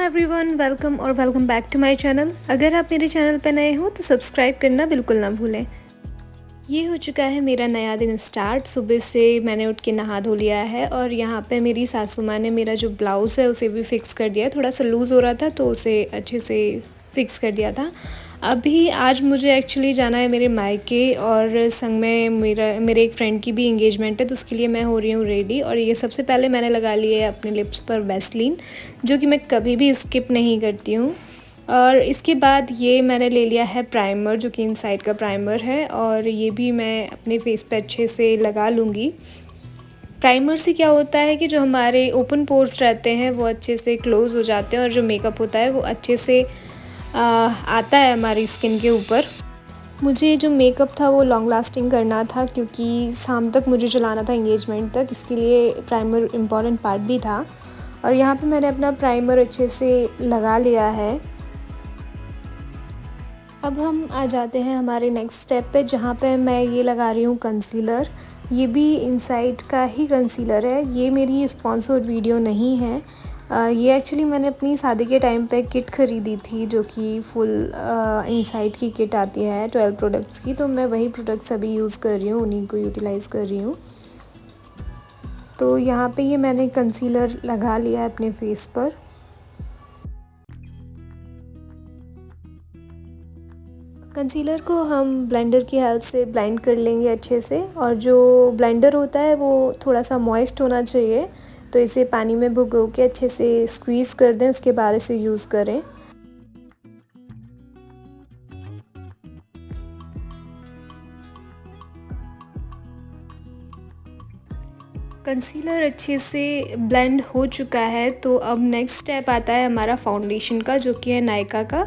Everyone, welcome back to my channel. अगर आप मेरे चैनल पर नए हो तो सब्सक्राइब करना बिल्कुल ना भूलें। ये हो चुका है मेरा नया दिन स्टार्ट। सुबह से मैंने उठ के नहा धो लिया है और यहाँ पे मेरी सासू माँ ने मेरा जो ब्लाउज़ है उसे भी फ़िक्स कर दिया है। थोड़ा सा लूज़ हो रहा था तो उसे अच्छे से फ़िक्स कर दिया था। अभी आज मुझे एक्चुअली जाना है मेरे मायके और संग में मेरे एक फ्रेंड की भी इंगेजमेंट है, तो उसके लिए मैं हो रही हूँ रेडी। और ये सबसे पहले मैंने लगा लिया है अपने लिप्स पर वैसलीन, जो कि मैं कभी भी स्किप नहीं करती हूँ। और इसके बाद ये मैंने ले लिया है प्राइमर, जो कि इनसाइड का प्राइमर है, और ये भी मैं अपने फेस पे अच्छे से लगा लूँगी। प्राइमर से क्या होता है कि जो हमारे ओपन पोर्स रहते हैं वो अच्छे से क्लोज़ हो जाते हैं और जो मेकअप होता है वो अच्छे से आता है हमारी स्किन के ऊपर। मुझे जो मेकअप था वो लॉन्ग लास्टिंग करना था, क्योंकि शाम तक मुझे चलाना था एंगेजमेंट तक, इसके लिए प्राइमर इम्पॉर्टेंट पार्ट भी था। और यहाँ पे मैंने अपना प्राइमर अच्छे से लगा लिया है। अब हम आ जाते हैं हमारे नेक्स्ट स्टेप पे, जहाँ पे मैं ये लगा रही हूँ कंसीलर। ये भी इनसाइड का ही कंसीलर है। ये मेरी स्पॉन्सर्ड वीडियो नहीं है। ये एक्चुअली मैंने अपनी शादी के टाइम पे किट ख़रीदी थी, जो कि फुल इनसाइड की किट आती है 12 प्रोडक्ट्स की। तो मैं वही प्रोडक्ट्स अभी यूज़ कर रही हूँ, उन्हीं को यूटिलाइज़ कर रही हूँ। तो यहाँ पे ये मैंने कंसीलर लगा लिया है अपने फेस पर। कंसीलर को हम ब्लेंडर की हेल्प से ब्लेंड कर लेंगे अच्छे से। और जो ब्लेंडर होता है वो थोड़ा सा मॉइस्ट होना चाहिए, तो इसे पानी में भिगो के अच्छे से स्क्वीज़ कर दें, उसके बाद इसे यूज़ करें। कंसीलर अच्छे से ब्लेंड हो चुका है, तो अब नेक्स्ट स्टेप आता है हमारा फाउंडेशन का, जो कि है नायका का।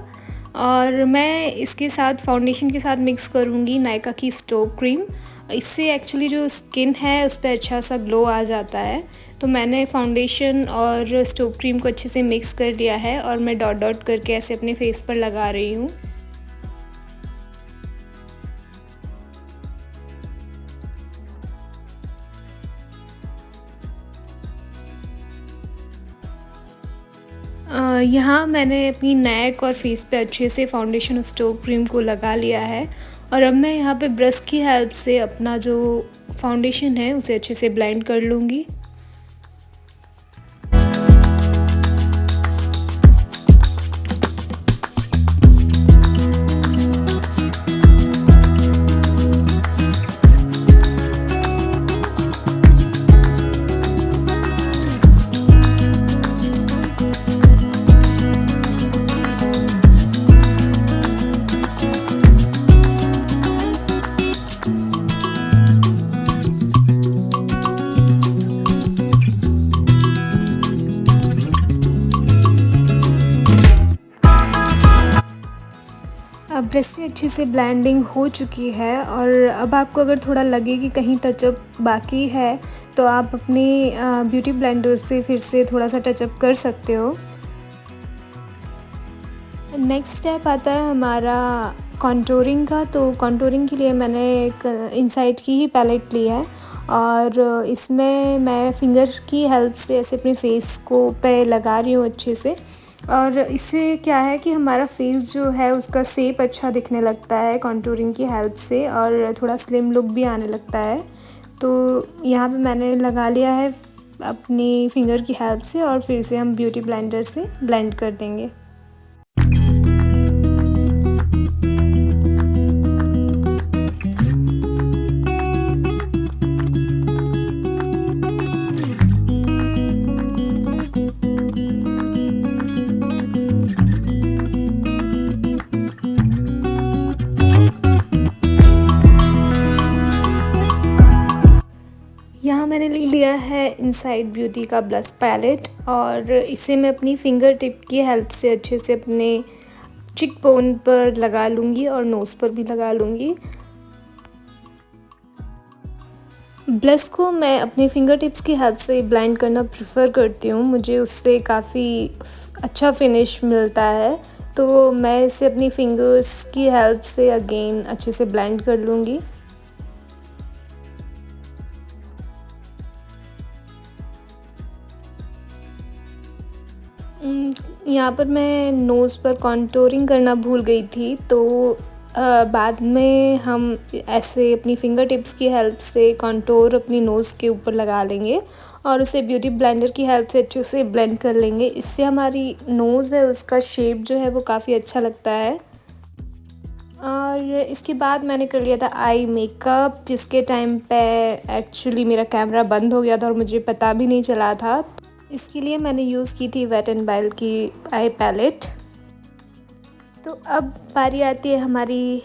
और मैं इसके साथ फाउंडेशन के साथ मिक्स करूँगी नायका की स्टोव क्रीम। इससे एक्चुअली जो स्किन है उस पर अच्छा सा ग्लो आ जाता है। तो मैंने फाउंडेशन और स्टोव क्रीम को अच्छे से मिक्स कर लिया है और मैं डॉट डॉट करके ऐसे अपने फेस पर लगा रही हूँ। यहाँ मैंने अपनी नेक और फेस पे अच्छे से फाउंडेशन और स्टोव क्रीम को लगा लिया है। और अब मैं यहाँ पे ब्रश की हेल्प से अपना जो फाउंडेशन है उसे अच्छे से ब्लेंड कर लूँगी। अब ब्रश से अच्छे से ब्लेंडिंग हो चुकी है। और अब आपको अगर थोड़ा लगे कि कहीं टचअप बाकी है, तो आप अपनी ब्यूटी ब्लेंडर से फिर से थोड़ा सा टचअप कर सकते हो। नेक्स्ट स्टेप आता है हमारा कॉन्टूरिंग का। तो कॉन्टूरिंग के लिए मैंने एक इनसाइड की ही पैलेट ली है और इसमें मैं फिंगर की हेल्प से ऐसे अपने फेस को पे लगा रही हूँ अच्छे से। और इससे क्या है कि हमारा फेस जो है उसका शेप अच्छा दिखने लगता है कॉन्टूरिंग की हेल्प से, और थोड़ा स्लिम लुक भी आने लगता है। तो यहाँ पे मैंने लगा लिया है अपनी फिंगर की हेल्प से, और फिर से हम ब्यूटी ब्लेंडर से ब्लेंड कर देंगे। यहाँ मैंने ले लिया है इनसाइड ब्यूटी का ब्लश पैलेट, और इसे मैं अपनी फिंगर टिप की हेल्प से अच्छे से अपने चिक बोन पर लगा लूँगी और नोज़ पर भी लगा लूँगी। ब्लश को मैं अपने फिंगर टिप्स की हेल्प से ब्लेंड करना प्रेफर करती हूँ, मुझे उससे काफ़ी अच्छा फिनिश मिलता है। तो मैं इसे अपनी फिंगर्स की हेल्प से अगेन अच्छे से ब्लेंड कर लूँगी। यहाँ पर मैं नोज़ पर कॉन्टोरिंग करना भूल गई थी, तो बाद में हम ऐसे अपनी फिंगर टिप्स की हेल्प से कॉन्टोर अपनी नोज़ के ऊपर लगा लेंगे और उसे ब्यूटी ब्लेंडर की हेल्प से अच्छे से ब्लेंड कर लेंगे। इससे हमारी नोज़ है उसका शेप जो है वो काफ़ी अच्छा लगता है। और इसके बाद मैंने कर लिया था आई मेकअप, जिसके टाइम पे एक्चुअली मेरा कैमरा बंद हो गया था और मुझे पता भी नहीं चला था। इसके लिए मैंने यूज़ की थी वेट एंड वाइल्ड की आई पैलेट। तो अब बारी आती है हमारी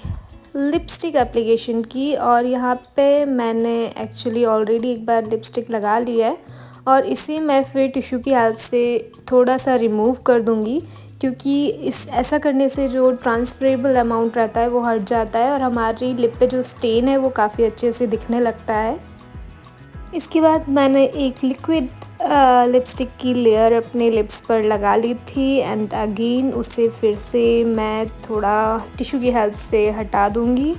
लिपस्टिक एप्लीकेशन की, और यहाँ पे मैंने एक्चुअली ऑलरेडी एक बार लिपस्टिक लगा लिया है और इसे मैं फिर टिश्यू की हेल्प से थोड़ा सा रिमूव कर दूँगी, क्योंकि ऐसा करने से जो ट्रांसफरेबल अमाउंट रहता है वो हट जाता है और हमारी लिप पे जो स्टेन है वो काफ़ी अच्छे से दिखने लगता है। इसके बाद मैंने एक लिक्विड लिपस्टिक की लेयर अपने लिप्स पर लगा ली थी एंड अगेन उसे फिर से मैं थोड़ा टिश्यू की हेल्प से हटा दूँगी।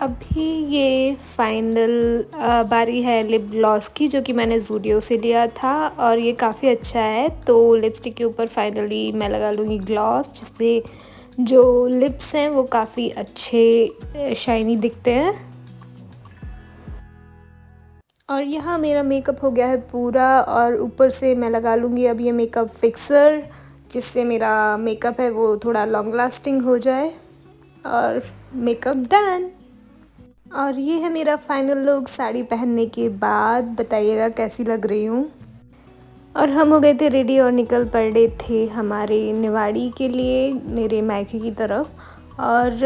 अभी ये फाइनल बारी है लिप ग्लॉस की, जो कि मैंने ज़ूडियो से लिया था और ये काफ़ी अच्छा है। तो लिपस्टिक के ऊपर फाइनली मैं लगा लूँगी ग्लॉस, जिससे जो लिप्स हैं वो काफ़ी अच्छे शाइनी दिखते हैं। और यहाँ मेरा मेकअप हो गया है पूरा और ऊपर से मैं लगा लूँगी अब ये मेकअप फिक्सर, जिससे मेरा मेकअप है वो थोड़ा लॉन्ग लास्टिंग हो जाए। और मेकअप डन। और ये है मेरा फाइनल लुक साड़ी पहनने के बाद। बताइएगा कैसी लग रही हूँ। और हम हो गए थे रेडी और निकल पड़े थे हमारे निवाड़ी के लिए, मेरे मायके की तरफ। और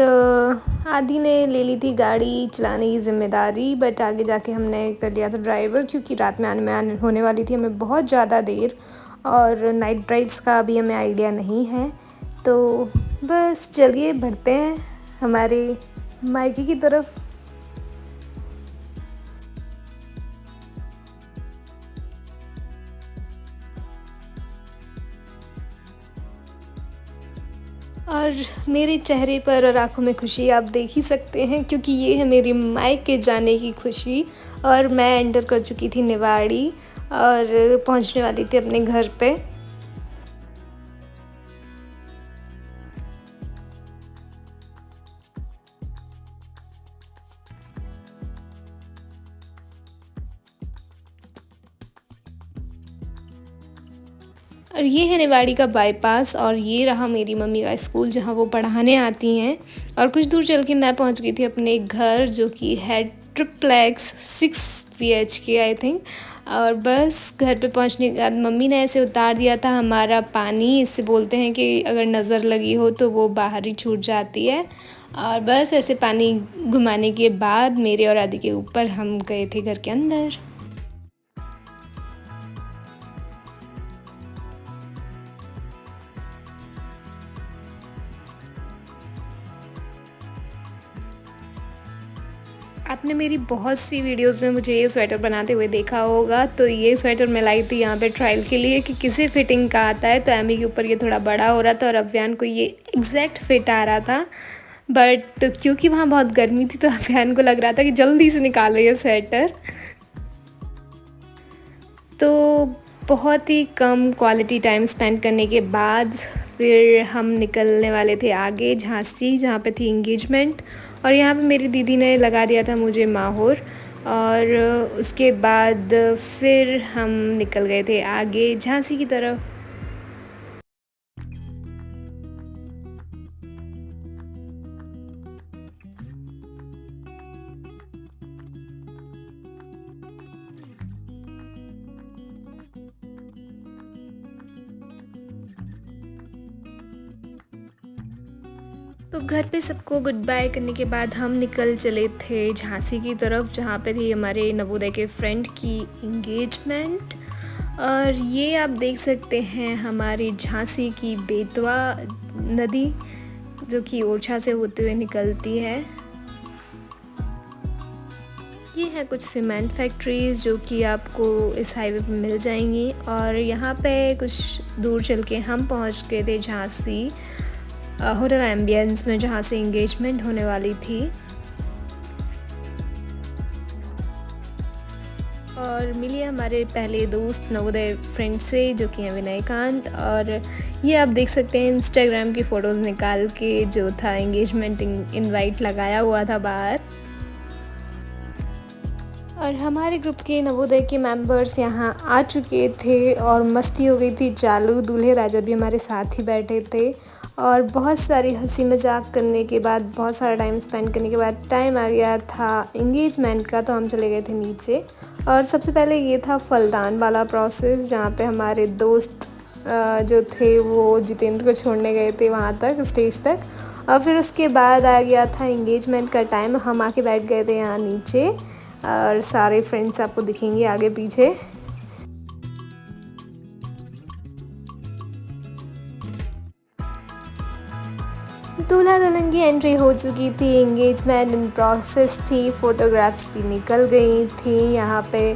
आदि ने ले ली थी गाड़ी चलाने की ज़िम्मेदारी, बट आगे जाके हमने कर लिया था ड्राइवर, क्योंकि रात में आने होने वाली थी हमें बहुत ज़्यादा देर और नाइट ड्राइव्स का अभी हमें आइडिया नहीं है। तो बस चलिए बढ़ते हैं हमारे मायके की तरफ। और मेरे चेहरे पर और आँखों में खुशी आप देख ही सकते हैं, क्योंकि ये है मेरी मायके जाने की खुशी। और मैं एंटर कर चुकी थी निवाड़ी और पहुंचने वाली थी अपने घर पे। और ये है निवाड़ी का बाईपास और ये रहा मेरी मम्मी का स्कूल जहाँ वो पढ़ाने आती हैं। और कुछ दूर चल के मैं पहुँच गई थी अपने घर, जो कि है ट्रिप्लेक्स 6 BHK आई थिंक। और बस घर पे पहुँचने के बाद मम्मी ने ऐसे उतार दिया था हमारा पानी। इससे बोलते हैं कि अगर नज़र लगी हो तो वो बाहर ही छूट जाती है। और बस ऐसे पानी घुमाने के बाद मेरे और आदि के ऊपर हम गए थे घर के अंदर। आपने मेरी बहुत सी वीडियोस में मुझे ये स्वेटर बनाते हुए देखा होगा। तो ये स्वेटर मैं लाई थी यहाँ पे ट्रायल के लिए कि किसी फिटिंग का आता है। तो एमी के ऊपर ये थोड़ा बड़ा हो रहा था और अव्यान को ये एग्जैक्ट फिट आ रहा था, बट क्योंकि वहाँ बहुत गर्मी थी तो अव्यान को लग रहा था कि जल्दी से निकालो ये स्वेटर। तो बहुत ही कम क्वालिटी टाइम स्पेंड करने के बाद फिर हम निकलने वाले थे आगे झांसी, जहाँ पे थी इंगेजमेंट। और यहाँ पे मेरी दीदी ने लगा दिया था मुझे माहौर। और उसके बाद फिर हम निकल गए थे आगे झांसी की तरफ। तो घर पे सबको गुड बाय करने के बाद हम निकल चले थे झांसी की तरफ, जहाँ पे थी हमारे नवोदय के फ्रेंड की इंगेजमेंट। और ये आप देख सकते हैं हमारी झांसी की बेतवा नदी, जो कि ओरछा से होते हुए निकलती है। ये है कुछ सीमेंट फैक्ट्रीज़ जो कि आपको इस हाईवे पे मिल जाएंगी। और यहाँ पे कुछ दूर चल के हम पहुँच गए थे झांसी होटल एम्बियंस में, जहाँ से इंगेजमेंट होने वाली थी। और मिलिए हमारे पहले दोस्त नवोदय फ्रेंड से, जो कि हैं विनयकांत। और ये आप देख सकते हैं इंस्टाग्राम की फ़ोटोज़ निकाल के जो था एंगेजमेंट इनवाइट लगाया हुआ था बाहर। और हमारे ग्रुप के नवोदय के मेंबर्स यहाँ आ चुके थे और मस्ती हो गई थी चालू। दूल्हे राजा भी हमारे साथ ही बैठे थे और बहुत सारी हंसी मजाक करने के बाद, बहुत सारा टाइम स्पेंड करने के बाद टाइम आ गया था एंगेजमेंट का, तो हम चले गए थे नीचे। और सबसे पहले ये था फलदान वाला प्रोसेस, जहाँ पे हमारे दोस्त जो थे वो जितेंद्र को छोड़ने गए थे वहाँ तक, स्टेज तक। और फिर उसके बाद आ गया था एंगेजमेंट का टाइम। हम आके बैठ गए थे यहाँ नीचे और सारे फ्रेंड्स आपको दिखेंगे आगे पीछे। दूल्हा दुल्हन की एंट्री हो चुकी थी, एंगेजमेंट इन प्रोसेस थी, फ़ोटोग्राफ्स भी निकल गई थी, यहाँ पे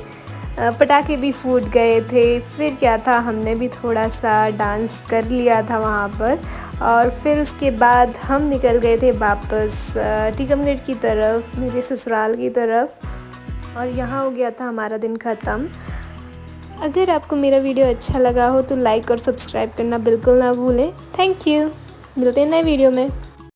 पटाखे भी फूट गए थे। फिर क्या था, हमने भी थोड़ा सा डांस कर लिया था वहाँ पर। और फिर उसके बाद हम निकल गए थे वापस टीकमगढ़ की तरफ, मेरे ससुराल की तरफ। और यहाँ हो गया था हमारा दिन ख़त्म। अगर आपको मेरा वीडियो अच्छा लगा हो तो लाइक और सब्सक्राइब करना बिल्कुल ना भूलें। Thank you. मिलते हैं नए वीडियो में।